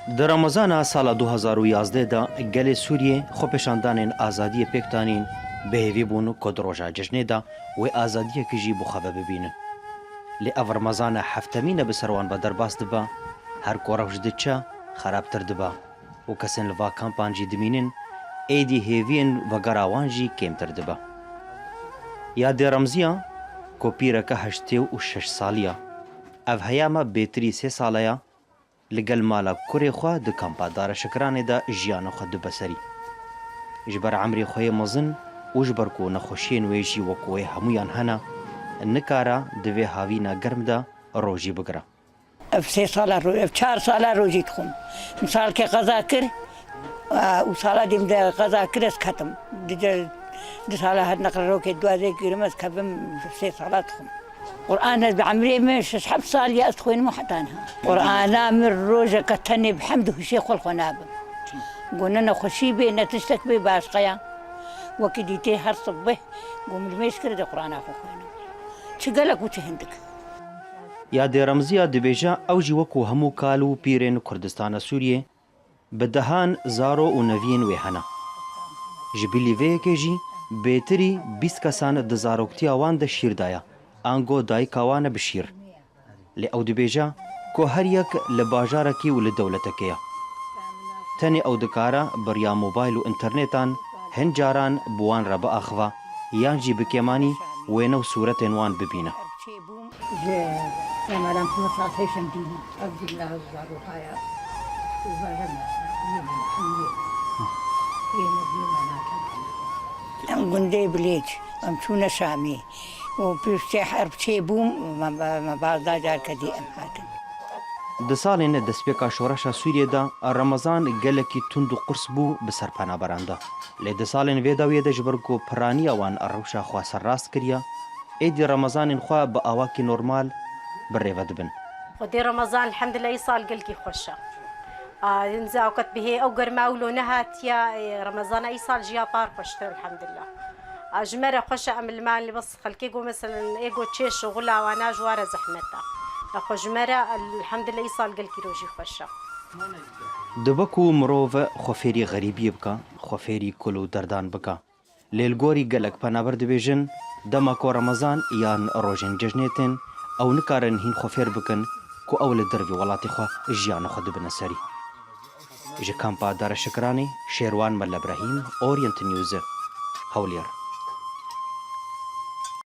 Di Remezana sala 2011 da gelê Sûriyê xwepêşandanên azadiyê pêktanîn bihêvî bûn ku di roja cejnê da wê azadiyekî jî bixwe bibînin. Lê ev Remezana heftemîn e bi ser wan ve derbas dibe, her ku rewş diçe xerabtir dibe û kesên li va kampan jî dimînin êdî hêviyên vegera wan jî kêmtir dibe. Ya dê Remziya ku pîreke 86 salî ev heyama bêtirî 3 sala ya li gel mala kurê xwe di kampa Dareşikiranê de jiyana xwe dibe serî. Ji ber emirê xwe yê mezin û ji ber ku nexweşiyên wê jî wekû wê hemûyan hene, nikare di vê havîna germ de rojî bigire. Ev 3 sala ev 4 sala rojî dixwim. Salkê qeza kir û sala dîm de qeza kir ez ketim. Di sala her neqre rokê duazê girim ez kevim 3 sala dixwim. قرآن بعمري مش حب صار يا أخوين محتانها قرآن من روجة كتني بحمده شيخ الخناب قلنا أنا خشي بي نتشتك بي باشقيا وكديتي هر صبه قوم المشكلة دي قرآن أخو خوينا شقالك وشهندك Ya dê Remziya dibêje ew jî wekû hemû kal û pîrên Kurdistana Sûriyê bi dehan zaro û neviyên wê hene. Ji bilîveyekê jî bêtirî 20 kesan di zaroktiya wan de şîr daya. Ango dayika wan e bişîr. Lê ew dibêje ku her yek li bajarekî û li dewletekê ye. Tenê ew dikare biriya mobayl û înternêtan hin caran bi wan re biaxive yan jî bi kêmanî wêne û sûretên wan bibîne. گنده بلیج ام چونه شامی و پیشتی حرب چی بوم ما بازدا جار کدی ام هاتن. Di salên destpêka şoreşa Sûriyê de Remezan gelekî tund û qurs bû bi ser penaberan de. Lê di salên vê dawiyê de ji ber ku piraniya wan rewşa xwe serrast kiriye, êdî Remezanên xwe bi awakî normal birêve dibin. خدي رمضان الحمد لله يصال قلقي خوشة نزا وقت به أو قرما ولو نهات يا رمضان يصال جيا بار خوشة الحمد لله أجمرة خوشة أم المال اللي بس خلكي جو مثلا إيجو تشيش وغلا وانا جوارة زحمتها أخو جمرة الحمد لله يصال قلقي روجي خوشة Dibe ku mirov xwefêrî xerîbiyê bike, xwefêrî kul û derdan bike. Lêlgorî gelek penaber dibêjin dema ku Remezan yan rojên cejnê tên ew nikarin hîn xwefêr bikin ku ew li dervê welatê xwe jiyana xwe dibine serî. Ji kampa Dareşikiranê Şêrwan Melebrehîm, Orient News, Hewlêr.